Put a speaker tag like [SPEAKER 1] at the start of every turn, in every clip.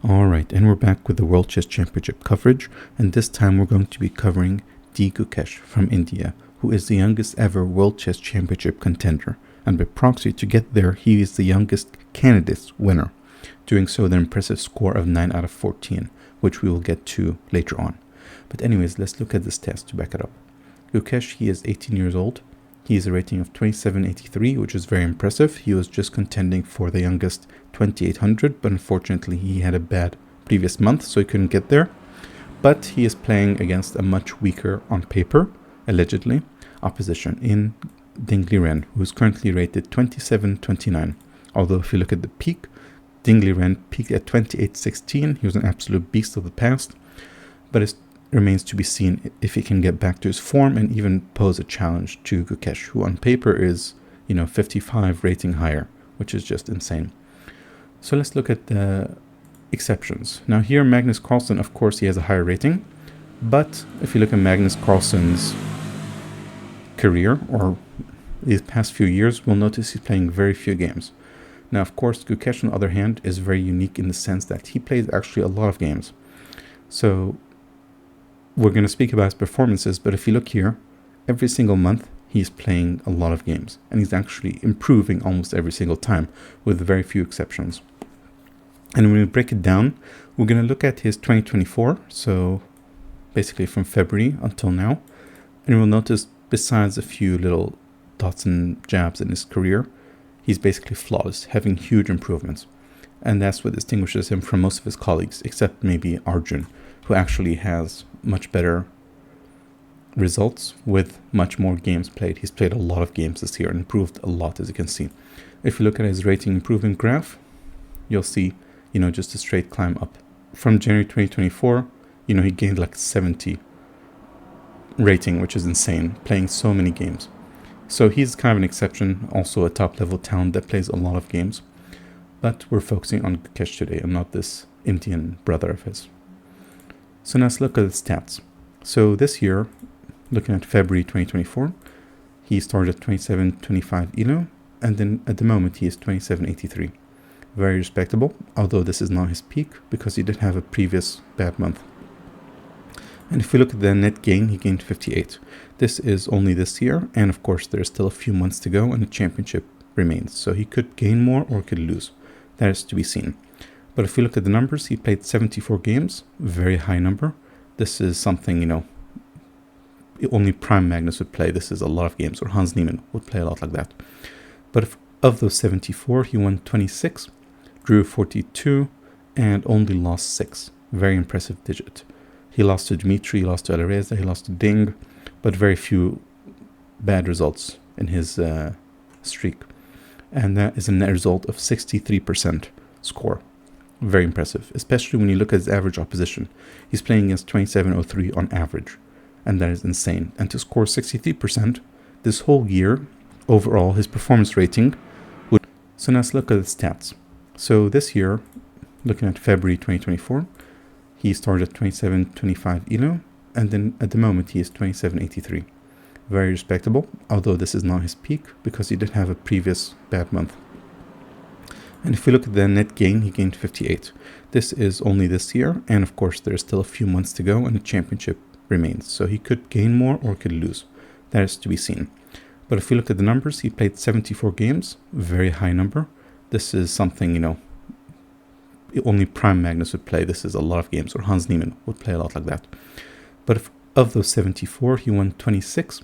[SPEAKER 1] Alright, and we're back with the World Chess Championship coverage, and this time we're going to be covering Gukesh from India, who is the youngest ever World Chess Championship contender, and by proxy to get there he is the youngest candidate's winner, doing so with an impressive score of 9 out of 14, which we will get to later on. But anyways, let's look at this test to back it up. Gukesh, he is 18 years old. He has a rating of 2783, which is very impressive. He was just contending for the youngest 2800, but unfortunately he had a bad previous month, so he couldn't get there. But he is playing against a much weaker, on paper, allegedly, opposition in Dingli Ren, who is currently rated 2729. Although if you look at the peak, Dingli Ren peaked at 2816. He was an absolute beast of the past, but it remains to be seen if he can get back to his form and even pose a challenge to Gukesh, who on paper is, 55 rating higher, which is just insane. So let's look at the exceptions. Now here, Magnus Carlsen, of course, he has a higher rating, but if you look at Magnus Carlsen's career or these past few years, we'll notice he's playing very few games. Now, of course, Gukesh, on the other hand, is very unique in the sense that he plays actually a lot of games. So we're going to speak about his performances, but if you look here, every single month he's playing a lot of games, and he's actually improving almost every single time, with very few exceptions. And when we break it down, we're going to look at his 2024, so basically from February until now, and we'll notice besides a few little dots and jabs in his career, he's basically flawless, having huge improvements. And that's what distinguishes him from most of his colleagues, except maybe Arjun, who actually has much better results with much more games played. He's played a lot of games this year and improved a lot, as you can see. If you look at his rating improvement graph, you'll see, just a straight climb up. From January 2024, he gained like 70 rating, which is insane, playing so many games. So he's kind of an exception, also a top-level talent that plays a lot of games. But we're focusing on Gukesh today and not this Indian brother of his. So now let's look at the stats. So this year, looking at February 2024, he started at 2725 ELO, and then at the moment he is 2783. Very respectable, although this is not his peak because he did have a previous bad month. And if we look at the net gain, he gained 58. This is only this year, and of course there's still a few months to go and the championship remains. So he could gain more or could lose. That is to be seen. But if we look at the numbers, he played 74 games, very high number. This is something, only Prime Magnus would play. This is a lot of games, or Hans Niemann would play a lot like that. But of those 74, he won 26, drew 42, and only lost 6. Very impressive digit. He lost to Dmitry, he lost to Alireza, he lost to Ding, but very few bad results in his streak. And that is a net result of 63% score. Very impressive, especially when you look at his average opposition. He's playing against 2703 on average, and that is insane. And to score 63% this whole year, overall, his performance rating would... So now let's look at the stats. So this year, looking at February 2024, he started at 2725 ELO, and then at the moment he is 2783. Very respectable, although this is not his peak because he did have a previous bad month. And if we look at the net gain, he gained 58. This is only this year, and of course there's still a few months to go and the championship remains. So he could gain more or could lose. That is to be seen. But if we look at the numbers, he played 74 games, very high number. This is something, only Prime Magnus would play. This is a lot of games, or Hans Niemann would play a lot like that. But of those 74, he won 26,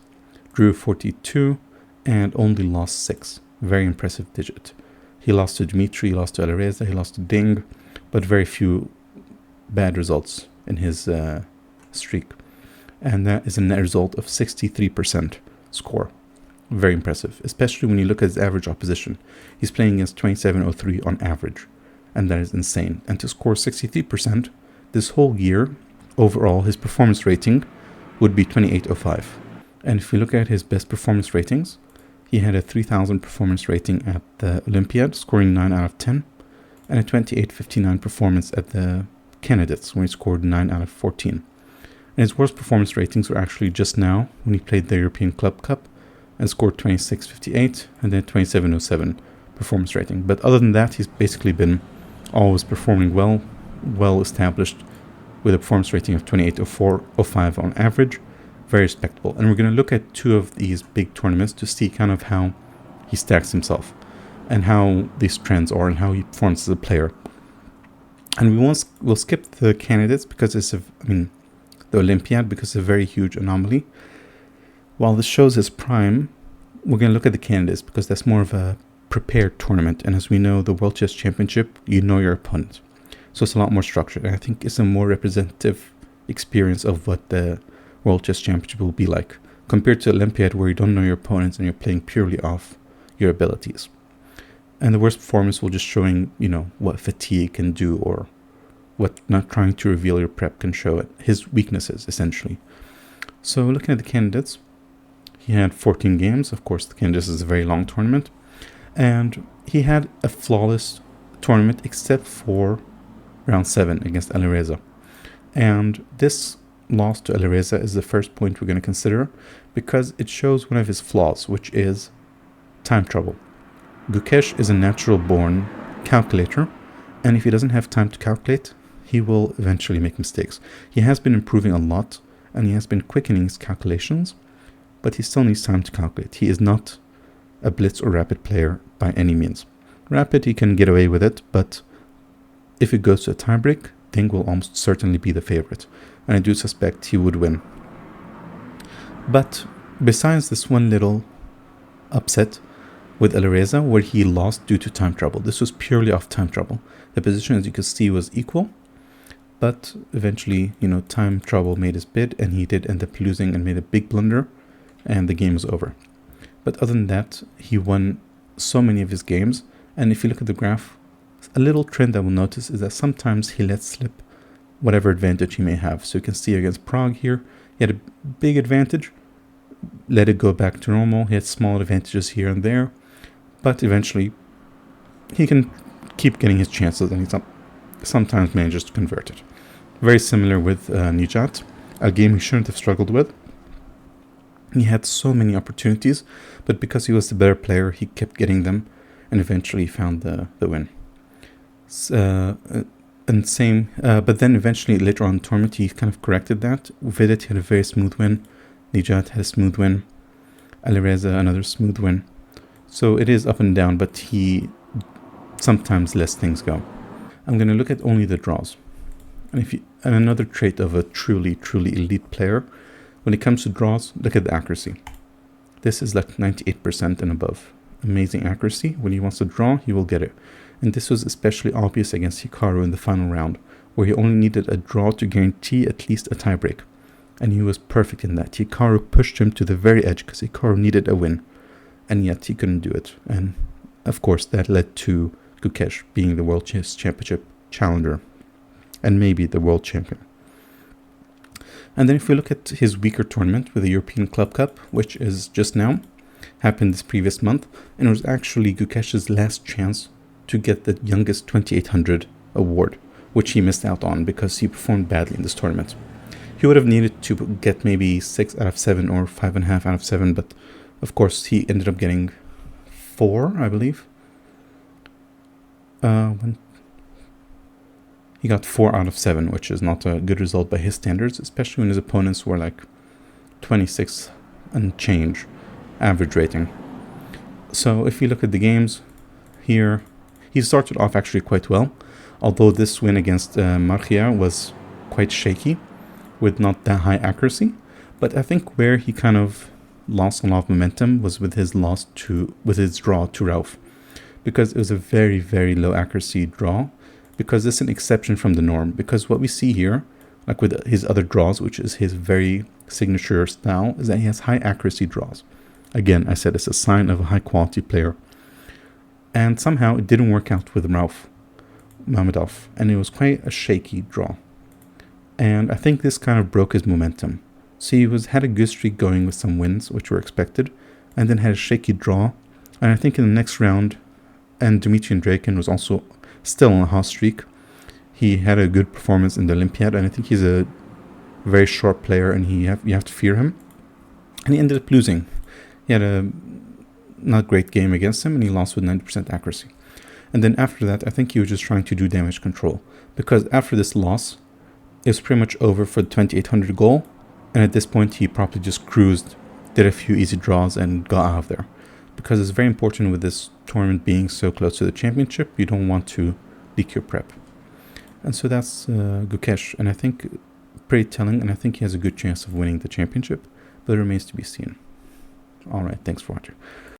[SPEAKER 1] drew 42, and only lost 6. Very impressive digit. He lost to Dmitry, he lost to Alireza, he lost to Ding, but very few bad results in his streak. And that is a net result of 63% score. Very impressive, especially when you look at his average opposition. He's playing against 2703 on average, and that is insane. And to score 63% this whole year, overall, his performance rating would be 2805. And if we look at his best performance ratings, he had a 3000 performance rating at the Olympiad, scoring 9 out of 10, and a 2859 performance at the candidates, when he scored 9 out of 14. And his worst performance ratings were actually just now, when he played the European Club Cup, and scored 2658, and then 2707 performance rating. But other than that, he's basically been always performing well, well established with a performance rating of 28.04.05 on average. Very respectable. And we're going to look at two of these big tournaments to see kind of how he stacks himself and how these trends are and how he performs as a player. And we'll skip the candidates because it's the Olympiad, because it's a very huge anomaly. While this shows his prime, we're going to look at the candidates because that's more of a prepared tournament. And as we know, the World Chess Championship, you know your opponent. So it's a lot more structured. And I think it's a more representative experience of what the World Chess Championship will be like, compared to Olympiad, where you don't know your opponents and you're playing purely off your abilities. And the worst performance will just showing, what fatigue can do, or what not trying to reveal your prep can show it. His weaknesses, essentially. So looking at the candidates, he had 14 games. Of course, this is a very long tournament. And he had a flawless tournament except for round 7 against Alireza. And this loss to Alireza is the first point we're going to consider because it shows one of his flaws, which is time trouble. Gukesh is a natural-born calculator, and if he doesn't have time to calculate, he will eventually make mistakes. He has been improving a lot, and he has been quickening his calculations, but he still needs time to calculate. He is not a blitz or rapid player by any means. Rapid, he can get away with it, but if it goes to a tiebreak, Ding will almost certainly be the favorite, and I do suspect he would win. But besides this one little upset with Alireza, where he lost due to time trouble, this was purely off time trouble. The position, as you can see, was equal, but eventually, time trouble made his bid, and he did end up losing and made a big blunder, and the game was over. But other than that, he won so many of his games, and if you look at the graph, a little trend I will notice is that sometimes he lets slip whatever advantage he may have. So you can see against Prague here, he had a big advantage, let it go back to normal. He had small advantages here and there, but eventually he can keep getting his chances, and he sometimes manages to convert it. Very similar with Nijat, a game he shouldn't have struggled with. He had so many opportunities, but because he was the better player, he kept getting them, and eventually found the win. But then eventually later on in the tournament, he kind of corrected that. Vidit had a very smooth win. Nijat had a smooth win. Alireza another smooth win. So it is up and down, but he sometimes lets things go. I'm going to look at only the draws. And another trait of a truly elite player, when it comes to draws, look at the accuracy. This is like 98% and above. Amazing accuracy. When he wants to draw, he will get it. And this was especially obvious against Hikaru in the final round, where he only needed a draw to guarantee at least a tiebreak. And he was perfect in that. Hikaru pushed him to the very edge because Hikaru needed a win, and yet he couldn't do it. And of course, that led to Gukesh being the World Chess Championship challenger, and maybe the world champion. And then if we look at his weaker tournament with the European Club Cup, which is just now, happened this previous month, and it was actually Gukesh's last chance to get the youngest 2800 award, which he missed out on because he performed badly in this tournament. He would have needed to get maybe 6 out of 7 or 5.5 out of 7, but of course he ended up getting 4, I believe. He got 4 out of 7, which is not a good result by his standards, especially when his opponents were like 26 and change average rating. So if you look at the games here, he started off actually quite well, although this win against Marchia was quite shaky with not that high accuracy. But I think where he kind of lost a lot of momentum was with his draw to Rauf, because it was a very, very low accuracy draw, because it's an exception from the norm. Because what we see here, like with his other draws, which is his very signature style, is that he has high accuracy draws. Again, I said it's a sign of a high quality player. And somehow it didn't work out with Rauf Mamedov, and it was quite a shaky draw. And I think this kind of broke his momentum. So he had a good streak going with some wins, which were expected, and then had a shaky draw. And I think in the next round, and Dmitry Andreikin was also still on a hot streak. He had a good performance in the Olympiad, and I think he's a very sharp player, and you have to fear him. And he ended up losing. He had a not great game against him, and he lost with 90% accuracy. And then after that, I think he was just trying to do damage control. Because after this loss, it was pretty much over for the 2800 goal. And at this point, he probably just cruised, did a few easy draws, and got out of there. Because it's very important with this tournament being so close to the championship, you don't want to leak your prep. And so that's Gukesh. And I think pretty telling, and I think he has a good chance of winning the championship. But it remains to be seen. Alright, thanks for watching.